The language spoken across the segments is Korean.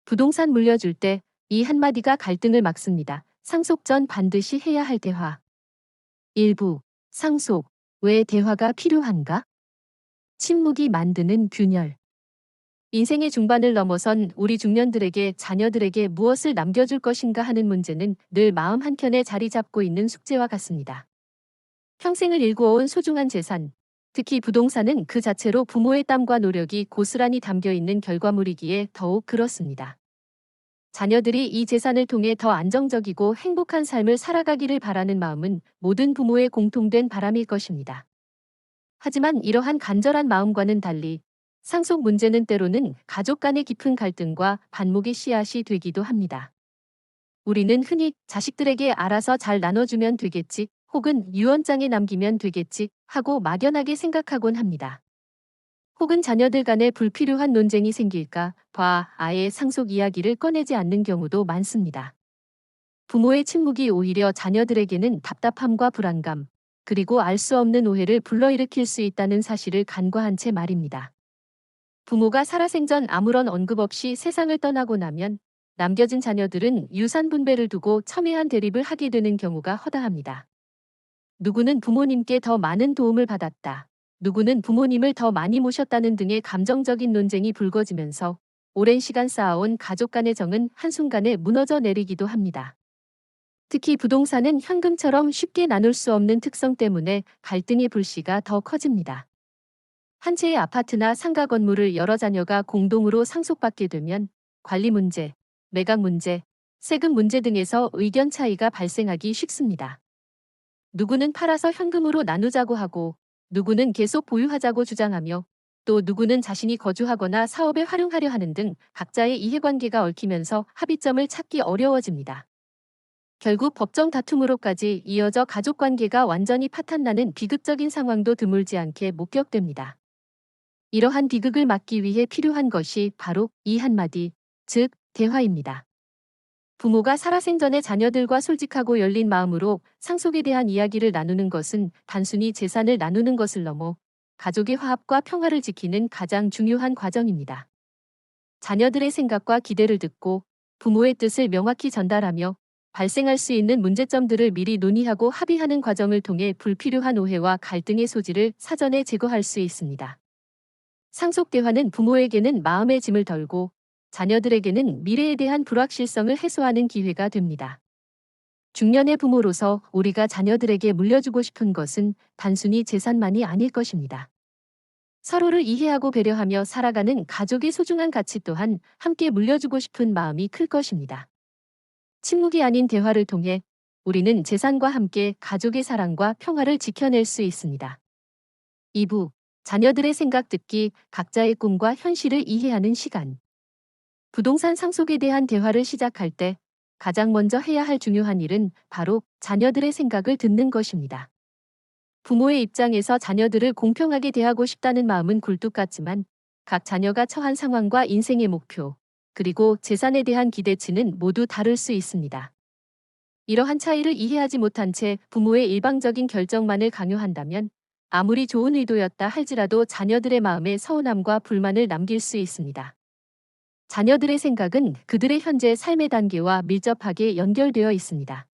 부동산 물려줄 때 이 한마디가 갈등을 막습니다. 상속 전 반드시 해야 할 대화. 일부. 상속. 왜 대화가 필요한가? 침묵이 만드는 균열. 인생의 중반을 넘어선 우리 중년들에게 자녀들에게 무엇을 남겨줄 것인가 하는 문제는 늘 마음 한켠에 자리 잡고 있는 숙제와 같습니다. 평생을 일구어온 소중한 재산, 특히 부동산은 그 자체로 부모의 땀과 노력이 고스란히 담겨 있는 결과물이기에 더욱 그렇습니다. 자녀들이 이 재산을 통해 더 안정적이고 행복한 삶을 살아가기를 바라는 마음은 모든 부모의 공통된 바람일 것입니다. 하지만 이러한 간절한 마음과는 달리 상속 문제는 때로는 가족 간의 깊은 갈등과 반목의 씨앗이 되기도 합니다. 우리는 흔히 자식들에게 알아서 잘 나눠주면 되겠지, 혹은 유언장에 남기면 되겠지 하고 막연하게 생각하곤 합니다. 혹은 자녀들 간에 불필요한 논쟁이 생길까 봐 아예 상속 이야기를 꺼내지 않는 경우도 많습니다. 부모의 침묵이 오히려 자녀들에게는 답답함과 불안감, 그리고 알 수 없는 오해를 불러일으킬 수 있다는 사실을 간과한 채 말입니다. 부모가 살아생전 아무런 언급 없이 세상을 떠나고 나면 남겨진 자녀들은 유산 분배를 두고 첨예한 대립을 하게 되는 경우가 허다합니다. 누구는 부모님께 더 많은 도움을 받았다. 누구는 부모님을 더 많이 모셨다는 등의 감정적인 논쟁이 불거지면서 오랜 시간 쌓아온 가족 간의 정은 한순간에 무너져 내리기도 합니다. 특히 부동산은 현금처럼 쉽게 나눌 수 없는 특성 때문에 갈등의 불씨가 더 커집니다. 한 채의 아파트나 상가 건물을 여러 자녀가 공동으로 상속받게 되면 관리 문제, 매각 문제, 세금 문제 등에서 의견 차이가 발생하기 쉽습니다. 누구는 팔아서 현금으로 나누자고 하고, 누구는 계속 보유하자고 주장하며, 또 누구는 자신이 거주하거나 사업에 활용하려 하는 등 각자의 이해관계가 얽히면서 합의점을 찾기 어려워집니다. 결국 법정 다툼으로까지 이어져 가족관계가 완전히 파탄나는 비극적인 상황도 드물지 않게 목격됩니다. 이러한 비극을 막기 위해 필요한 것이 바로 이 한마디, 즉 대화입니다. 부모가 살아생전에 자녀들과 솔직하고 열린 마음으로 상속에 대한 이야기를 나누는 것은 단순히 재산을 나누는 것을 넘어 가족의 화합과 평화를 지키는 가장 중요한 과정입니다. 자녀들의 생각과 기대를 듣고 부모의 뜻을 명확히 전달하며 발생할 수 있는 문제점들을 미리 논의하고 합의하는 과정을 통해 불필요한 오해와 갈등의 소지를 사전에 제거할 수 있습니다. 상속 대화는 부모에게는 마음의 짐을 덜고 자녀들에게는 미래에 대한 불확실성을 해소하는 기회가 됩니다. 중년의 부모로서 우리가 자녀들에게 물려주고 싶은 것은 단순히 재산만이 아닐 것입니다. 서로를 이해하고 배려하며 살아가는 가족의 소중한 가치 또한 함께 물려주고 싶은 마음이 클 것입니다. 침묵이 아닌 대화를 통해 우리는 재산과 함께 가족의 사랑과 평화를 지켜낼 수 있습니다. 2부. 자녀들의 생각 듣기, 각자의 꿈과 현실을 이해하는 시간. 부동산 상속에 대한 대화를 시작할 때 가장 먼저 해야 할 중요한 일은 바로 자녀들의 생각을 듣는 것입니다. 부모의 입장에서 자녀들을 공평하게 대하고 싶다는 마음은 굴뚝 같지만 각 자녀가 처한 상황과 인생의 목표, 그리고 재산에 대한 기대치는 모두 다를 수 있습니다. 이러한 차이를 이해하지 못한 채 부모의 일방적인 결정만을 강요한다면 아무리 좋은 의도였다 할지라도 자녀들의 마음에 서운함과 불만을 남길 수 있습니다. 자녀들의 생각은 그들의 현재 삶의 단계와 밀접하게 연결되어 있습니다.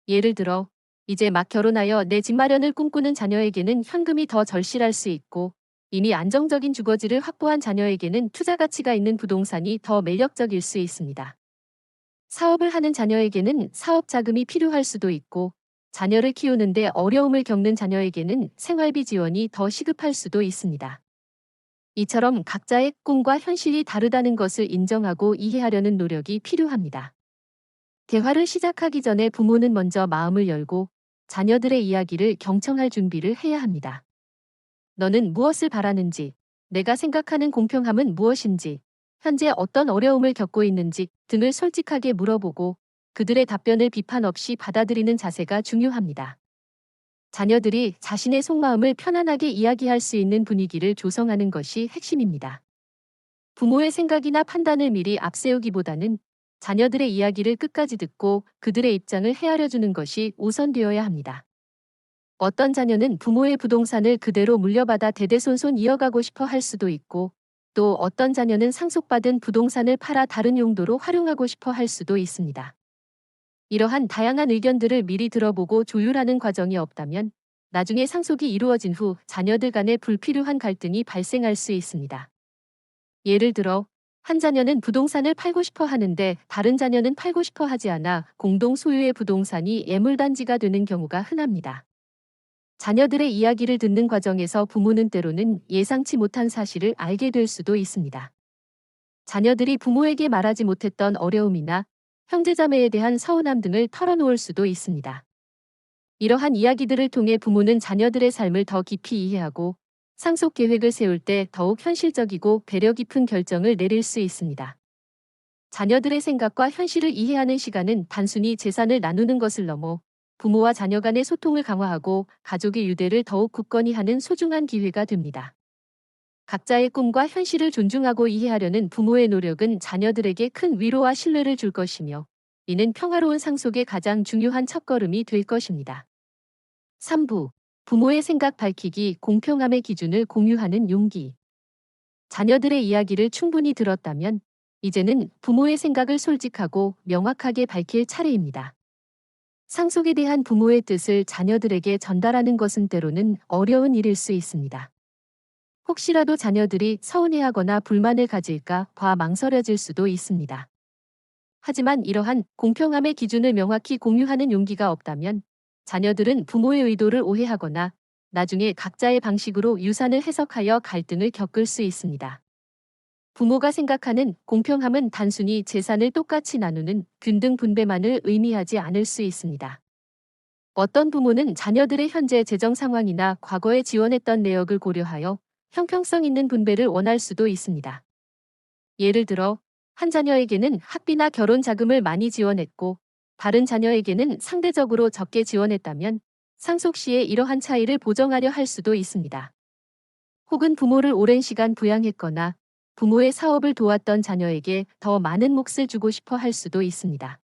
예를 들어, 이제 막 결혼하여 내 집 마련을 꿈꾸는 자녀에게는 현금이 더 절실할 수 있고, 이미 안정적인 주거지를 확보한 자녀에게는 투자 가치가 있는 부동산이 더 매력적일 수 있습니다. 사업을 하는 자녀에게는 사업 자금이 필요할 수도 있고, 자녀를 키우는데 어려움을 겪는 자녀에게는 생활비 지원이 더 시급할 수도 있습니다. 이처럼 각자의 꿈과 현실이 다르다는 것을 인정하고 이해하려는 노력이 필요합니다. 대화를 시작하기 전에 부모는 먼저 마음을 열고 자녀들의 이야기를 경청할 준비를 해야 합니다. 너는 무엇을 바라는지, 내가 생각하는 공평함은 무엇인지, 현재 어떤 어려움을 겪고 있는지 등을 솔직하게 물어보고 그들의 답변을 비판 없이 받아들이는 자세가 중요합니다. 자녀들이 자신의 속마음을 편안하게 이야기할 수 있는 분위기를 조성하는 것이 핵심입니다. 부모의 생각이나 판단을 미리 앞세우기보다는 자녀들의 이야기를 끝까지 듣고 그들의 입장을 헤아려주는 것이 우선되어야 합니다. 어떤 자녀는 부모의 부동산을 그대로 물려받아 대대손손 이어가고 싶어 할 수도 있고, 또 어떤 자녀는 상속받은 부동산을 팔아 다른 용도로 활용하고 싶어 할 수도 있습니다. 이러한 다양한 의견들을 미리 들어보고 조율하는 과정이 없다면 나중에 상속이 이루어진 후 자녀들 간에 불필요한 갈등이 발생할 수 있습니다. 예를 들어, 한 자녀는 부동산을 팔고 싶어 하는데 다른 자녀는 팔고 싶어 하지 않아 공동 소유의 부동산이 애물단지가 되는 경우가 흔합니다. 자녀들의 이야기를 듣는 과정에서 부모는 때로는 예상치 못한 사실을 알게 될 수도 있습니다. 자녀들이 부모에게 말하지 못했던 어려움이나 형제자매에 대한 서운함 등을 털어놓을 수도 있습니다. 이러한 이야기들을 통해 부모는 자녀들의 삶을 더 깊이 이해하고 상속 계획을 세울 때 더욱 현실적이고 배려 깊은 결정을 내릴 수 있습니다. 자녀들의 생각과 현실을 이해하는 시간은 단순히 재산을 나누는 것을 넘어 부모와 자녀 간의 소통을 강화하고 가족의 유대를 더욱 굳건히 하는 소중한 기회가 됩니다. 각자의 꿈과 현실을 존중하고 이해하려는 부모의 노력은 자녀들에게 큰 위로와 신뢰를 줄 것이며 이는 평화로운 상속의 가장 중요한 첫걸음이 될 것입니다. 3부. 부모의 생각 밝히기 공평함의 기준을 공유하는 용기. 자녀들의 이야기를 충분히 들었다면 이제는 부모의 생각을 솔직하고 명확하게 밝힐 차례입니다. 상속에 대한 부모의 뜻을 자녀들에게 전달하는 것은 때로는 어려운 일일 수 있습니다. 혹시라도 자녀들이 서운해하거나 불만을 가질까 봐 망설여질 수도 있습니다. 하지만 이러한 공평함의 기준을 명확히 공유하는 용기가 없다면 자녀들은 부모의 의도를 오해하거나 나중에 각자의 방식으로 유산을 해석하여 갈등을 겪을 수 있습니다. 부모가 생각하는 공평함은 단순히 재산을 똑같이 나누는 균등 분배만을 의미하지 않을 수 있습니다. 어떤 부모는 자녀들의 현재 재정 상황이나 과거에 지원했던 내역을 고려하여 형평성 있는 분배를 원할 수도 있습니다. 예를 들어, 한 자녀에게는 학비나 결혼 자금을 많이 지원했고, 다른 자녀에게는 상대적으로 적게 지원했다면 상속 시에 이러한 차이를 보정하려 할 수도 있습니다. 혹은 부모를 오랜 시간 부양했거나 부모의 사업을 도왔던 자녀에게 더 많은 몫을 주고 싶어 할 수도 있습니다.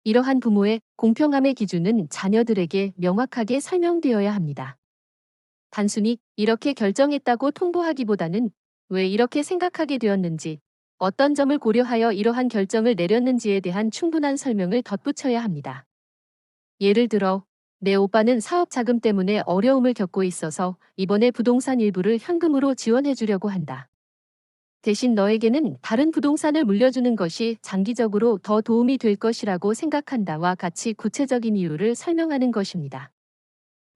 이러한 부모의 공평함의 기준은 자녀들에게 명확하게 설명되어야 합니다. 단순히 이렇게 결정했다고 통보하기보다는 왜 이렇게 생각하게 되었는지, 어떤 점을 고려하여 이러한 결정을 내렸는지에 대한 충분한 설명을 덧붙여야 합니다. 예를 들어, 내 오빠는 사업 자금 때문에 어려움을 겪고 있어서 이번에 부동산 일부를 현금으로 지원해 주려고 한다. 대신 너에게는 다른 부동산을 물려주는 것이 장기적으로 더 도움이 될 것이라고 생각한다와 같이 구체적인 이유를 설명하는 것입니다.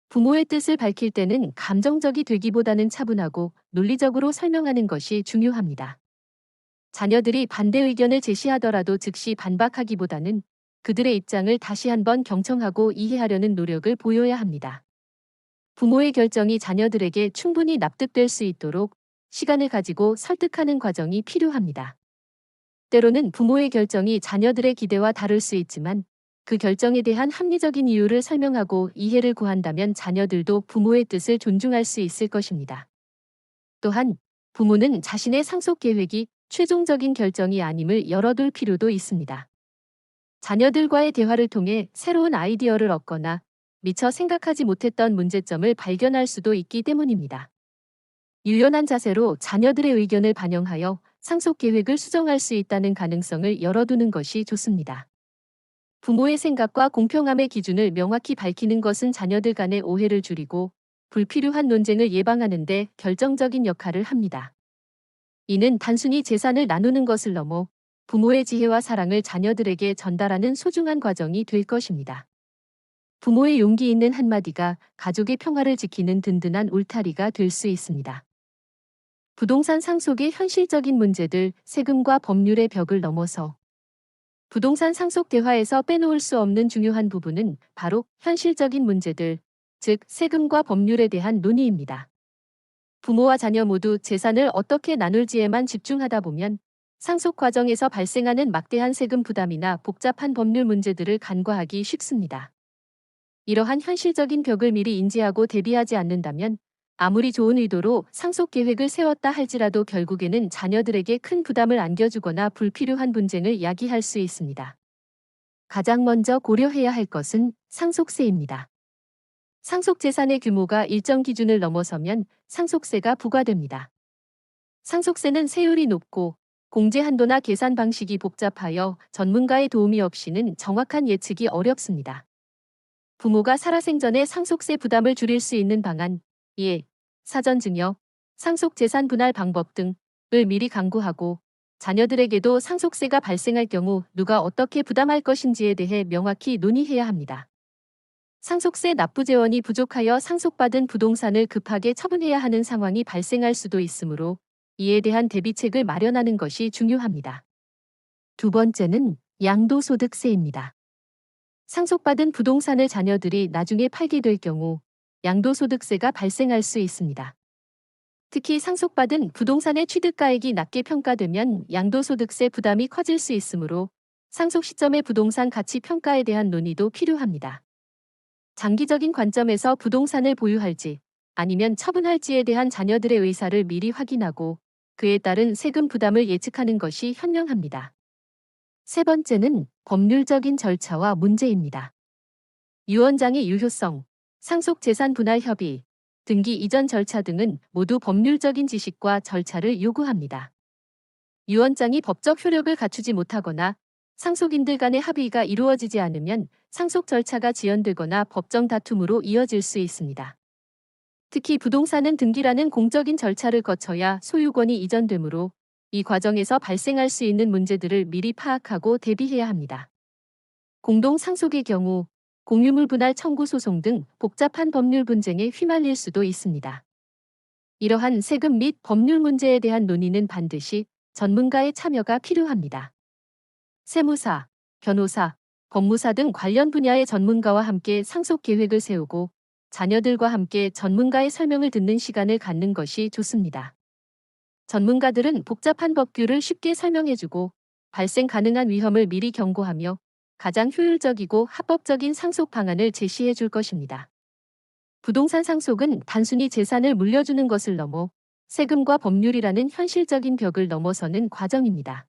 부모의 뜻을 밝힐 때는 감정적이 되기보다는 차분하고 논리적으로 설명하는 것이 중요합니다. 자녀들이 반대 의견을 제시하더라도 즉시 반박하기보다는 그들의 입장을 다시 한번 경청하고 이해하려는 노력을 보여야 합니다. 부모의 결정이 자녀들에게 충분히 납득될 수 있도록 시간을 가지고 설득하는 과정이 필요합니다. 때로는 부모의 결정이 자녀들의 기대와 다를 수 있지만 그 결정에 대한 합리적인 이유를 설명하고 이해를 구한다면 자녀들도 부모의 뜻을 존중할 수 있을 것입니다. 또한 부모는 자신의 상속 계획이 최종적인 결정이 아님을 열어둘 필요도 있습니다. 자녀들과의 대화를 통해 새로운 아이디어를 얻거나 미처 생각하지 못했던 문제점을 발견할 수도 있기 때문입니다. 유연한 자세로 자녀들의 의견을 반영하여 상속 계획을 수정할 수 있다는 가능성을 열어두는 것이 좋습니다. 부모의 생각과 공평함의 기준을 명확히 밝히는 것은 자녀들 간의 오해를 줄이고 불필요한 논쟁을 예방하는 데 결정적인 역할을 합니다. 이는 단순히 재산을 나누는 것을 넘어 부모의 지혜와 사랑을 자녀들에게 전달하는 소중한 과정이 될 것입니다. 부모의 용기 있는 한마디가 가족의 평화를 지키는 든든한 울타리가 될 수 있습니다. 부동산 상속의 현실적인 문제들, 세금과 법률의 벽을 넘어서 부동산 상속 대화에서 빼놓을 수 없는 중요한 부분은 바로 현실적인 문제들, 즉 세금과 법률에 대한 논의입니다. 부모와 자녀 모두 재산을 어떻게 나눌지에만 집중하다 보면 상속 과정에서 발생하는 막대한 세금 부담이나 복잡한 법률 문제들을 간과하기 쉽습니다. 이러한 현실적인 벽을 미리 인지하고 대비하지 않는다면 아무리 좋은 의도로 상속 계획을 세웠다 할지라도 결국에는 자녀들에게 큰 부담을 안겨주거나 불필요한 분쟁을 야기할 수 있습니다. 가장 먼저 고려해야 할 것은 상속세입니다. 상속 재산의 규모가 일정 기준을 넘어서면 상속세가 부과됩니다. 상속세는 세율이 높고 공제 한도나 계산 방식이 복잡하여 전문가의 도움이 없이는 정확한 예측이 어렵습니다. 부모가 살아생전에 상속세 부담을 줄일 수 있는 방안, 예, 사전 증여, 상속 재산 분할 방법 등을 미리 강구하고 자녀들에게도 상속세가 발생할 경우 누가 어떻게 부담할 것인지에 대해 명확히 논의해야 합니다. 상속세 납부 재원이 부족하여 상속받은 부동산을 급하게 처분해야 하는 상황이 발생할 수도 있으므로 이에 대한 대비책을 마련하는 것이 중요합니다. 두 번째는 양도소득세입니다. 상속받은 부동산을 자녀들이 나중에 팔게 될 경우 양도소득세가 발생할 수 있습니다. 특히 상속받은 부동산의 취득가액이 낮게 평가되면 양도소득세 부담이 커질 수 있으므로 상속 시점의 부동산 가치 평가에 대한 논의도 필요합니다. 장기적인 관점에서 부동산을 보유할지 아니면 처분할지에 대한 자녀들의 의사를 미리 확인하고 그에 따른 세금 부담을 예측하는 것이 현명합니다. 세 번째는 법률적인 절차와 문제입니다. 유언장의 유효성, 상속 재산 분할 협의, 등기 이전 절차 등은 모두 법률적인 지식과 절차를 요구합니다. 유언장이 법적 효력을 갖추지 못하거나 상속인들 간의 합의가 이루어지지 않으면 상속 절차가 지연되거나 법정 다툼으로 이어질 수 있습니다. 특히 부동산은 등기라는 공적인 절차를 거쳐야 소유권이 이전되므로 이 과정에서 발생할 수 있는 문제들을 미리 파악하고 대비해야 합니다. 공동 상속의 경우 공유물 분할 청구 소송 등 복잡한 법률 분쟁에 휘말릴 수도 있습니다. 이러한 세금 및 법률 문제에 대한 논의는 반드시 전문가의 참여가 필요합니다. 세무사, 변호사, 법무사 등 관련 분야의 전문가와 함께 상속 계획을 세우고 자녀들과 함께 전문가의 설명을 듣는 시간을 갖는 것이 좋습니다. 전문가들은 복잡한 법규를 쉽게 설명해주고 발생 가능한 위험을 미리 경고하며 가장 효율적이고 합법적인 상속 방안을 제시해 줄 것입니다. 부동산 상속은 단순히 재산을 물려주는 것을 넘어 세금과 법률이라는 현실적인 벽을 넘어서는 과정입니다.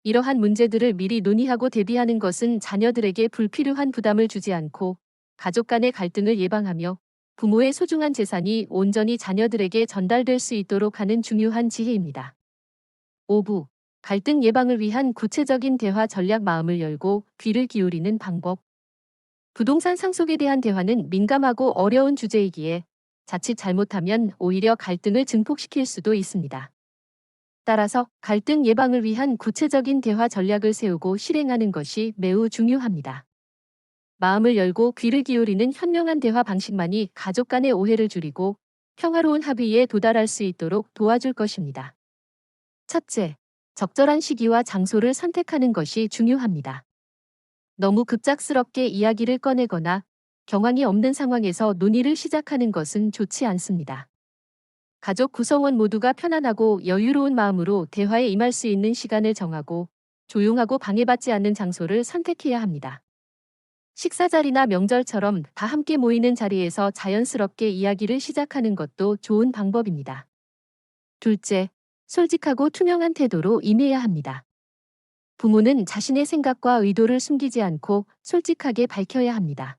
이러한 문제들을 미리 논의하고 대비하는 것은 자녀들에게 불필요한 부담을 주지 않고 가족 간의 갈등을 예방하며 부모의 소중한 재산이 온전히 자녀들에게 전달될 수 있도록 하는 중요한 지혜입니다. 5부. 갈등 예방을 위한 구체적인 대화 전략 마음을 열고 귀를 기울이는 방법. 부동산 상속에 대한 대화는 민감하고 어려운 주제이기에 자칫 잘못하면 오히려 갈등을 증폭시킬 수도 있습니다. 따라서 갈등 예방을 위한 구체적인 대화 전략을 세우고 실행하는 것이 매우 중요합니다. 마음을 열고 귀를 기울이는 현명한 대화 방식만이 가족 간의 오해를 줄이고 평화로운 합의에 도달할 수 있도록 도와줄 것입니다. 첫째, 적절한 시기와 장소를 선택하는 것이 중요합니다. 너무 급작스럽게 이야기를 꺼내거나 경황이 없는 상황에서 논의를 시작하는 것은 좋지 않습니다. 가족 구성원 모두가 편안하고 여유로운 마음으로 대화에 임할 수 있는 시간을 정하고 조용하고 방해받지 않는 장소를 선택해야 합니다. 식사 자리나 명절처럼 다 함께 모이는 자리에서 자연스럽게 이야기를 시작하는 것도 좋은 방법입니다. 둘째, 솔직하고 투명한 태도로 임해야 합니다. 부모는 자신의 생각과 의도를 숨기지 않고 솔직하게 밝혀야 합니다.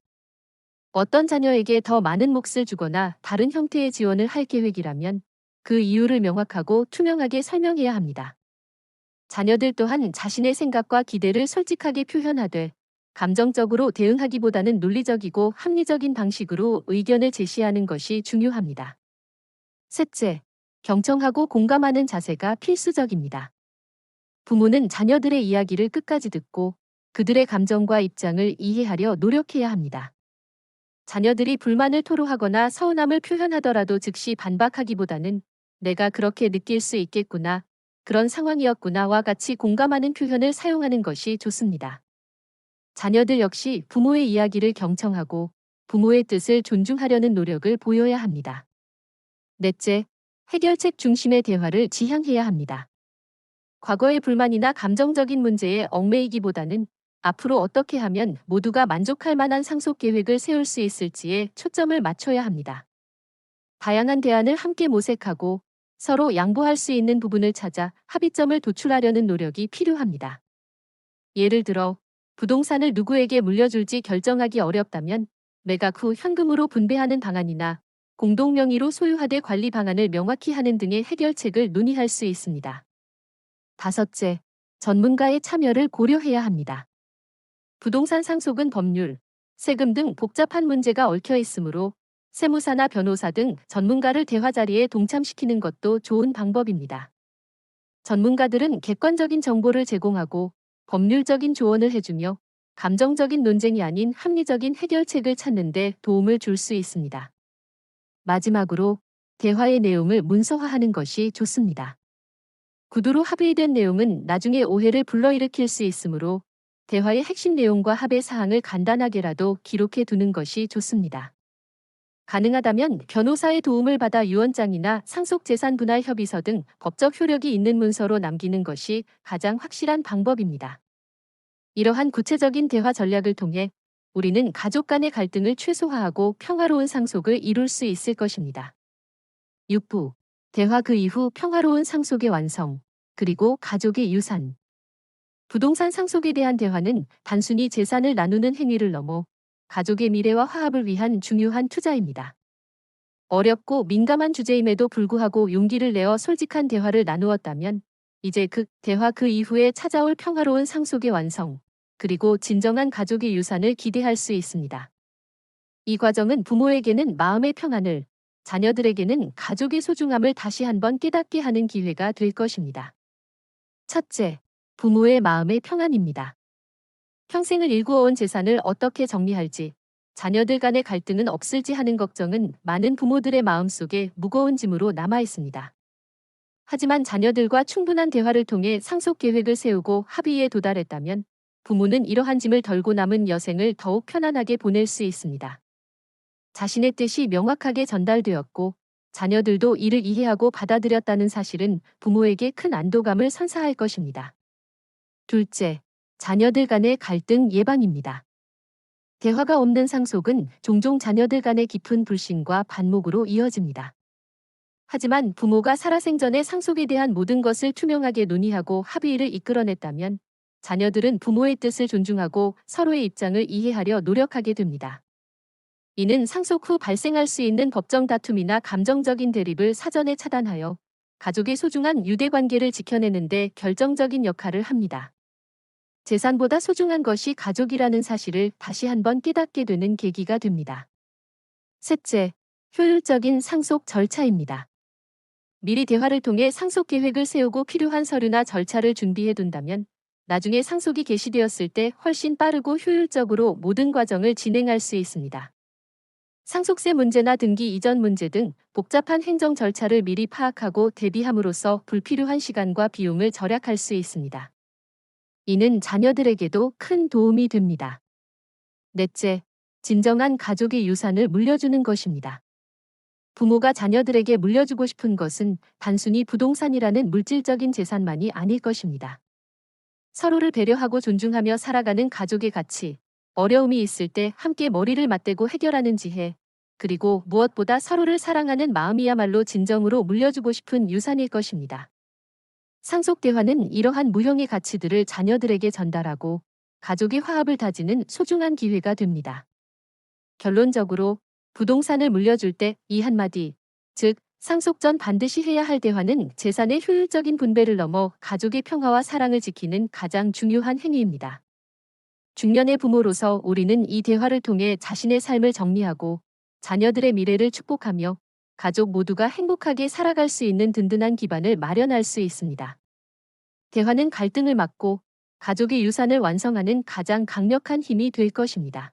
어떤 자녀에게 더 많은 몫을 주거나 다른 형태의 지원을 할 계획이라면 그 이유를 명확하고 투명하게 설명해야 합니다. 자녀들 또한 자신의 생각과 기대를 솔직하게 표현하되 감정적으로 대응하기보다는 논리적이고 합리적인 방식으로 의견을 제시하는 것이 중요합니다. 셋째, 경청하고 공감하는 자세가 필수적입니다. 부모는 자녀들의 이야기를 끝까지 듣고 그들의 감정과 입장을 이해하려 노력해야 합니다. 자녀들이 불만을 토로하거나 서운함을 표현하더라도 즉시 반박하기보다는 내가 그렇게 느낄 수 있겠구나, 그런 상황이었구나와 같이 공감하는 표현을 사용하는 것이 좋습니다. 자녀들 역시 부모의 이야기를 경청하고 부모의 뜻을 존중하려는 노력을 보여야 합니다. 넷째, 해결책 중심의 대화를 지향해야 합니다. 과거의 불만이나 감정적인 문제에 얽매이기보다는 앞으로 어떻게 하면 모두가 만족할 만한 상속 계획을 세울 수 있을지에 초점을 맞춰야 합니다. 다양한 대안을 함께 모색하고 서로 양보할 수 있는 부분을 찾아 합의점을 도출하려는 노력이 필요합니다. 예를 들어, 부동산을 누구에게 물려줄지 결정하기 어렵다면 매각 후 현금으로 분배하는 방안이나 공동 명의로 소유하되 관리 방안을 명확히 하는 등의 해결책을 논의할 수 있습니다. 다섯째, 전문가의 참여를 고려해야 합니다. 부동산 상속은 법률, 세금 등 복잡한 문제가 얽혀 있으므로 세무사나 변호사 등 전문가를 대화 자리에 동참시키는 것도 좋은 방법입니다. 전문가들은 객관적인 정보를 제공하고 법률적인 조언을 해주며 감정적인 논쟁이 아닌 합리적인 해결책을 찾는 데 도움을 줄 수 있습니다. 마지막으로 대화의 내용을 문서화하는 것이 좋습니다. 구두로 합의된 내용은 나중에 오해를 불러일으킬 수 있으므로 대화의 핵심 내용과 합의 사항을 간단하게라도 기록해 두는 것이 좋습니다. 가능하다면 변호사의 도움을 받아 유언장이나 상속재산 분할 협의서 등 법적 효력이 있는 문서로 남기는 것이 가장 확실한 방법입니다. 이러한 구체적인 대화 전략을 통해 우리는 가족 간의 갈등을 최소화하고 평화로운 상속을 이룰 수 있을 것입니다. 6부. 대화 그 이후 평화로운 상속의 완성, 그리고 가족의 유산. 부동산 상속에 대한 대화는 단순히 재산을 나누는 행위를 넘어 가족의 미래와 화합을 위한 중요한 투자입니다. 어렵고 민감한 주제임에도 불구하고 용기를 내어 솔직한 대화를 나누었다면 이제 대화 그 이후에 찾아올 평화로운 상속의 완성, 그리고 진정한 가족의 유산을 기대할 수 있습니다. 이 과정은 부모에게는 마음의 평안을, 자녀들에게는 가족의 소중함을 다시 한번 깨닫게 하는 기회가 될 것입니다. 첫째, 부모의 마음의 평안입니다. 평생을 일구어온 재산을 어떻게 정리할지, 자녀들 간의 갈등은 없을지 하는 걱정은 많은 부모들의 마음속에 무거운 짐으로 남아 있습니다. 하지만 자녀들과 충분한 대화를 통해 상속 계획을 세우고 합의에 도달했다면 부모는 이러한 짐을 덜고 남은 여생을 더욱 편안하게 보낼 수 있습니다. 자신의 뜻이 명확하게 전달되었고 자녀들도 이를 이해하고 받아들였다는 사실은 부모에게 큰 안도감을 선사할 것입니다. 둘째, 자녀들 간의 갈등 예방입니다. 대화가 없는 상속은 종종 자녀들 간의 깊은 불신과 반목으로 이어집니다. 하지만 부모가 살아생전에 상속에 대한 모든 것을 투명하게 논의하고 합의를 이끌어냈다면 자녀들은 부모의 뜻을 존중하고 서로의 입장을 이해하려 노력하게 됩니다. 이는 상속 후 발생할 수 있는 법정 다툼이나 감정적인 대립을 사전에 차단하여 가족의 소중한 유대관계를 지켜내는 데 결정적인 역할을 합니다. 재산보다 소중한 것이 가족이라는 사실을 다시 한번 깨닫게 되는 계기가 됩니다. 셋째, 효율적인 상속 절차입니다. 미리 대화를 통해 상속 계획을 세우고 필요한 서류나 절차를 준비해 둔다면 나중에 상속이 개시되었을 때 훨씬 빠르고 효율적으로 모든 과정을 진행할 수 있습니다. 상속세 문제나 등기 이전 문제 등 복잡한 행정 절차를 미리 파악하고 대비함으로써 불필요한 시간과 비용을 절약할 수 있습니다. 이는 자녀들에게도 큰 도움이 됩니다. 넷째, 진정한 가족의 유산을 물려주는 것입니다. 부모가 자녀들에게 물려주고 싶은 것은 단순히 부동산이라는 물질적인 재산만이 아닐 것입니다. 서로를 배려하고 존중하며 살아가는 가족의 가치, 어려움이 있을 때 함께 머리를 맞대고 해결하는 지혜, 그리고 무엇보다 서로를 사랑하는 마음이야말로 진정으로 물려주고 싶은 유산일 것입니다. 상속 대화는 이러한 무형의 가치들을 자녀들에게 전달하고 가족의 화합을 다지는 소중한 기회가 됩니다. 결론적으로 부동산을 물려줄 때 이 한마디, 즉 상속 전 반드시 해야 할 대화는 재산의 효율적인 분배를 넘어 가족의 평화와 사랑을 지키는 가장 중요한 행위입니다. 중년의 부모로서 우리는 이 대화를 통해 자신의 삶을 정리하고 자녀들의 미래를 축복하며 가족 모두가 행복하게 살아갈 수 있는 든든한 기반을 마련할 수 있습니다. 대화는 갈등을 막고 가족의 유산을 완성하는 가장 강력한 힘이 될 것입니다.